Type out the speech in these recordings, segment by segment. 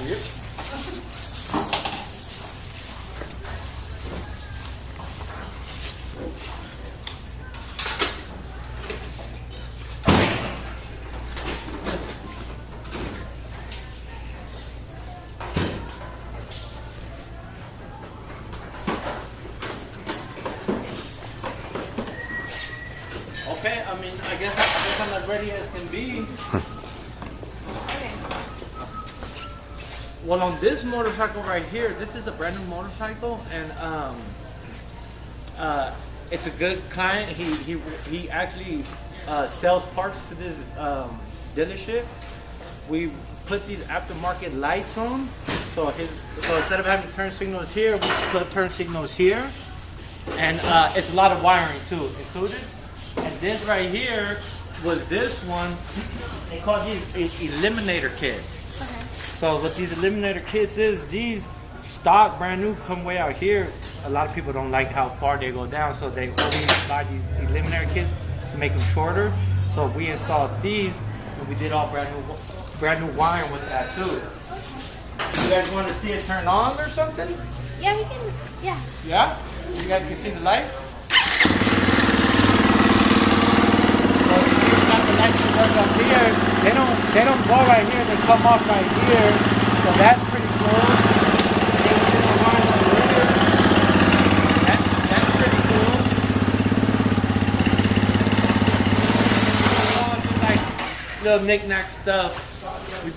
Yep. Okay, I mean, I guess I'm as ready as can be. Well, on this motorcycle right here, this is a brand new motorcycle, and it's a good client. He actually sells parts to this dealership. We put these aftermarket lights on, so instead of having turn signals here, we put turn signals here, and it's a lot of wiring too included. And this right here was this one. They call these eliminator kits. Okay. So what these eliminator kits is, these stock brand new come way out here. A lot of people don't like how far they go down, so they always buy these eliminator kits to make them shorter. So we installed these, and we did all brand new wiring with that too. You guys want to see it turn on or something? Yeah, we can. Yeah. Yeah? You guys can see the lights? The lights that work up here, they don't go right here, they come off right here, so that's pretty cool. And then we just align over here. That's pretty cool. We all do like little knick-knack stuff. We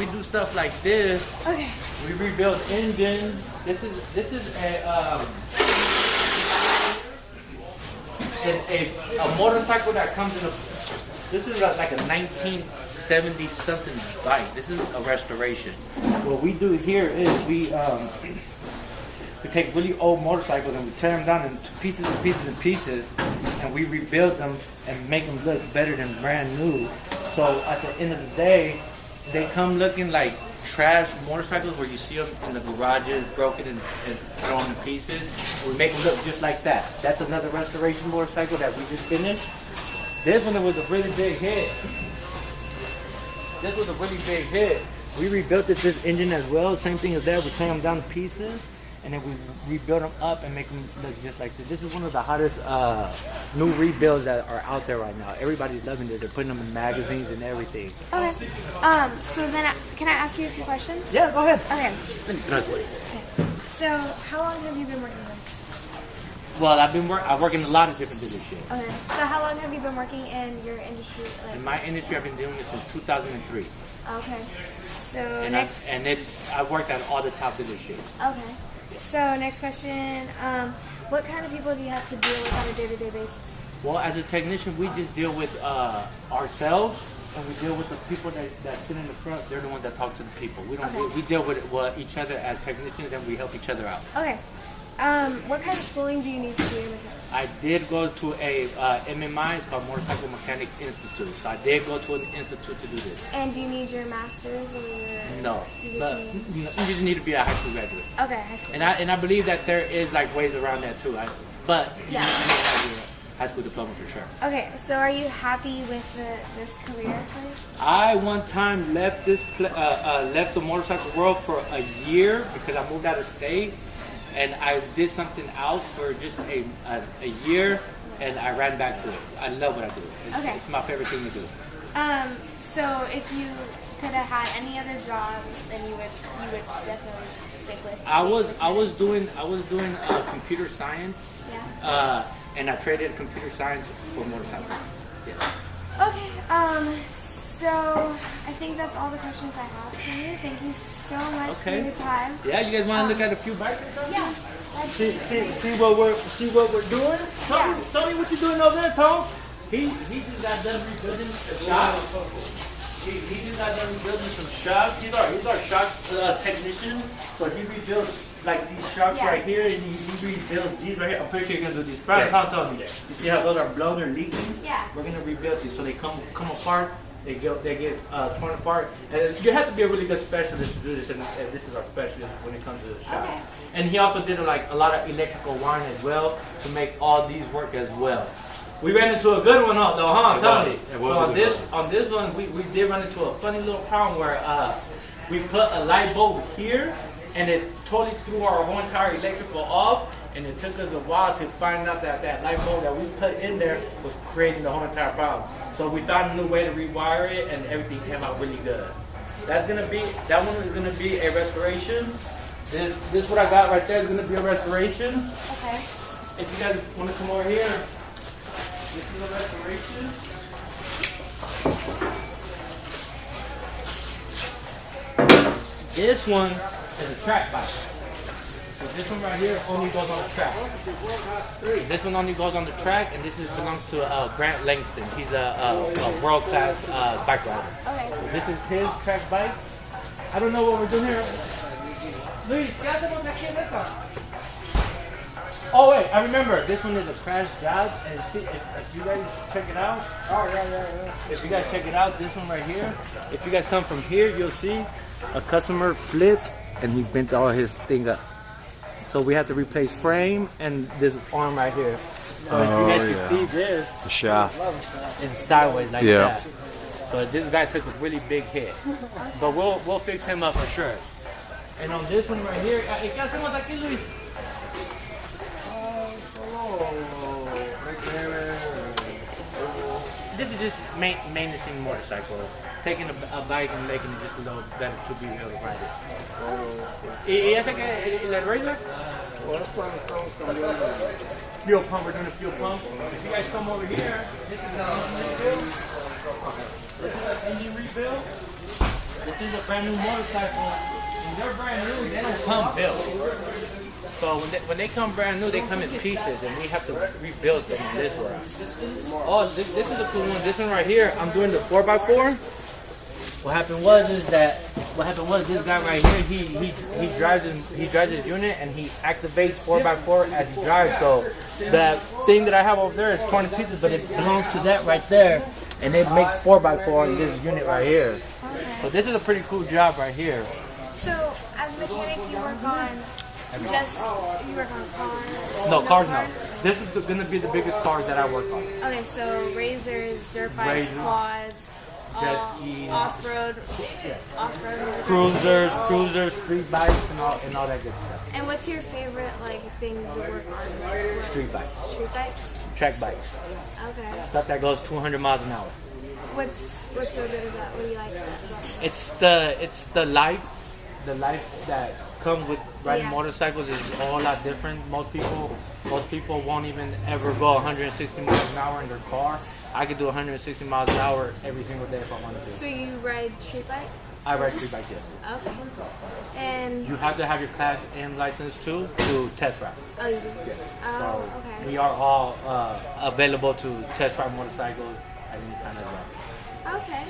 do stuff like this. Okay. We rebuild engines. This is a motorcycle that comes in a. This is like a 1970 something bike. This is a restoration. What we do here is we take really old motorcycles and we tear them down into pieces and pieces and pieces, and we rebuild them and make them look better than brand new. So at the end of the day, they come looking like trash motorcycles where you see them in the garages broken and thrown to pieces. We make them look just like that. That's another restoration motorcycle that we just finished. This one was a really big hit. This was a really big hit. We rebuilt this engine as well. Same thing as that. We tear them down to pieces, and then we rebuild them up and make them look just like this. This is one of the hottest new rebuilds that are out there right now. Everybody's loving it. They're putting them in magazines and everything. Okay. So then, can I ask you a few questions? Yeah, go ahead. Okay. So, how long have you been working with? Well, I work in a lot of different dealerships. Okay. So how long have you been working in your industry? Like, In my industry, I've been doing this since 2003. Okay. So I've worked at all the top dealerships. Okay. So next question, what kind of people do you have to deal with on a day-to-day basis? Well, as a technician, we just deal with ourselves, and we deal with the people that sit in the front. They're the ones that talk to the people. We don't. Okay. We deal with each other as technicians, and we help each other out. Okay. What kind of schooling do you need to do your mechanics? I did go to a MMI, it's called Motorcycle Mechanic Institute. So I did go to an institute to do this. And do you need your master's or your... No, but you just need to be a high school graduate. Okay, high school. And I believe that there is like ways around that too. But you need to have your high school diploma for sure. Okay, so are you happy with this career choice? I one time left left the motorcycle world for a year because I moved out of state. And I did something else for just a year, and I ran back to it. I love what I do. It's my favorite thing to do. So if you could have had any other job, then you would definitely stick with it. I was doing computer science. Yeah. And I traded computer science for motorcycles. Yeah. Okay. So I think that's all the questions I have for you. Thank you so much for your time. Yeah, you guys want to look at a few bikes or something? Yeah. See what we're doing? Tell me what you're doing over there, Tom. He just got done rebuilding a shop. He just got done rebuilding some shocks. He's our shock technician. So he rebuilt like these shocks right here, and he rebuilt these right here. I'm pretty sure you're gonna do these. Tell me. You see how those are blown or leaking? Yeah. We're gonna rebuild these so they come apart. They get torn apart, and you have to be a really good specialist to do this. And this is our specialist when it comes to the shop. Okay. And he also did like a lot of electrical wiring as well to make all these work as well. We ran into a good one though, huh? Tell me. So on this one, we did run into a funny little problem where we put a light bulb here, and it totally threw our whole entire electrical off. And it took us a while to find out that that light bulb that we put in there was creating the whole entire problem. So we found a new way to rewire it, and everything came out really good. That one is gonna be a restoration. This what I got right there is gonna be a restoration. Okay. If you guys want to come over here, this is a restoration. This one is a track bike. So this one right here only goes on the track. This one only goes on the track, and this belongs to Grant Langston. He's a world-class bike rider. Okay. So this is his track bike. I don't know what we're doing here. Luis, ¿qué hacemos aquí en esta? Oh wait, I remember. This one is a crash job, and see if you guys check it out. Oh yeah. If you guys check it out, this one right here. If you guys come from here, you'll see a customer flipped, and he bent all his thing up. So we have to replace frame and this arm right here. So if you guys can see this, The shaft. and sideways like that. So this guy took a really big hit, but we'll fix him up for sure. And on this one right here, ¿qué hacemos aquí, Luis? This is just maintenance motorcycle. Taking a bike and making it just a little better to be able to ride it. ¿Y ese que el regular? Fuel pump, we're doing a fuel pump. If you guys come over here, this is an engine rebuild. This is a brand new motorcycle. When they're brand new, they don't come built. So when they come brand new, they come in pieces, and we have to rebuild them this way. Oh, this is a cool one. This one right here, I'm doing the 4x4. What happened was this guy right here, he drives his unit, and he activates 4x4 as he drives. So that thing that I have over there is torn to pieces, but it belongs to that right there, and it makes 4x4 in this unit right here. Okay. So this is a pretty cool job right here. So as a mechanic, you work on cars? No, cars no. This is gonna be the biggest cars that I work on. Okay, so razors, dirt bikes, Razors, quads, jet skis, off-road, cruisers, street bikes, and all that good stuff. And what's your favorite thing to work on? Street bikes, Street bikes? track bikes, Okay. stuff that goes 200 miles an hour. What's so good about what do you like about that? It's the life that comes with riding Yeah. motorcycles is a whole lot different. Most people won't even ever go 160 miles an hour in their car. I could do 160 miles an hour every single day if I wanted to. So you ride street bike? I ride street bikes, yes. Okay. And You have to have your Class M license too to test ride. oh, you do? Oh, So okay. we are all available to test ride motorcycles at any time as well. Okay.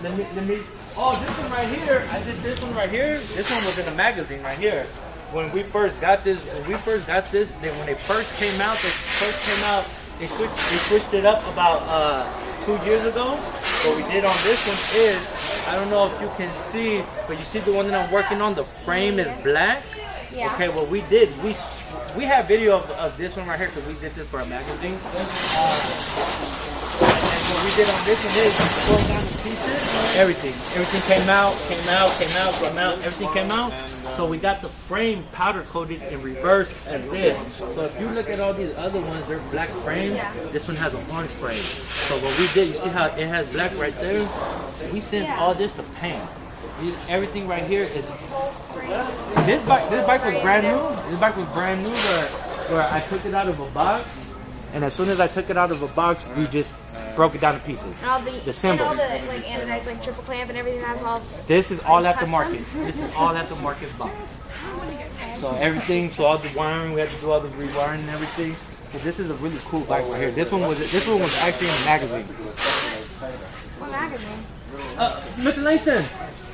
Let me. Oh, this one right here. I did this one right here. This one was in a magazine right here. When we first got this, when they first came out, they switched it up about 2 years ago. What we did on this one is, I don't know if you can see, but you see the one that I'm working on, the frame is black. Yeah. Okay, what we did, we have video of this one right here because we did this for a magazine. And what we did on this one is we broke down the pieces, everything came out, everything came out. So we got the frame powder coated in reverse as this. So if you look at all these other ones, they're black frames. Yeah. This one has an orange frame. So what we did, you see how it has black right there? We sent all this to paint. Everything right here is. This bike was brand new. This bike was brand new where I took it out of a box, and as soon as I took it out of a box, we just broke it down to pieces. And all The symbol. And all the anodized triple clamp and everything has all. This is all Custom? aftermarket. This is all aftermarket box. So everything, so all the wiring, we had to do all the rewiring and everything. But this is a really cool bike right here. This one was actually in a magazine. What magazine? Mr. Langston,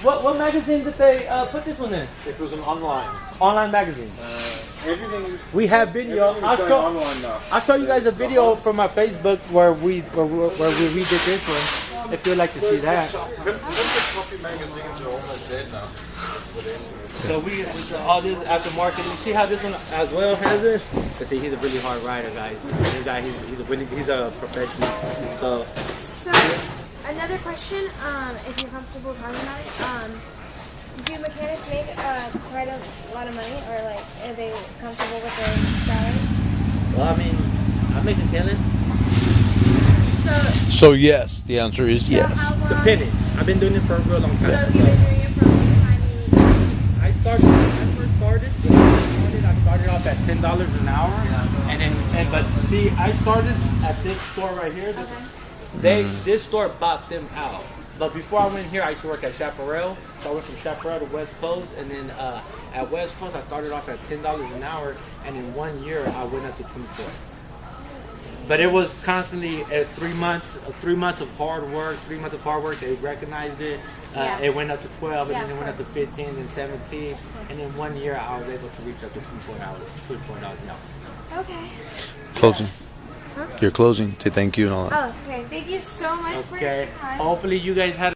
what magazine did they put this one in? It was an online magazine. everything. We have video. Everything's going online now. I'll show you guys a video from my Facebook where we redid this one. If you'd like to see that. Copy magazines are almost dead now. So we all this aftermarket. You see how this one as well has it? But see, he's a really hard rider, guys. This guy, he's a professional. So So, I Another question, if you're comfortable talking about it, do mechanics make quite a lot of money, or like are they comfortable with their salary? Well, I mean, I'm making killing. So yes, the answer is So yes. how long? Depending. I've been doing it for a real long So time. you've been doing it for a long time. When I first started, I started off at $10 an hour, but see, I started at this store right here. This store bought them out. But before I went here, I used to work at Chaparral. So I went from Chaparral to West Coast, and then at West Coast, I started off at $10 an hour, and in 1 year, I went up to 24. But it was constantly 3 months, 3 months of hard work. 3 months of hard work. They recognized it. It went up to 12, and then it went up to 15, and 17, and in 1 year, I was able to reach up to $24 an hour. Okay. Closing. Huh? You're closing to thank you and all that. Oh, okay. Thank you so much for your Okay. time. Hopefully, you guys had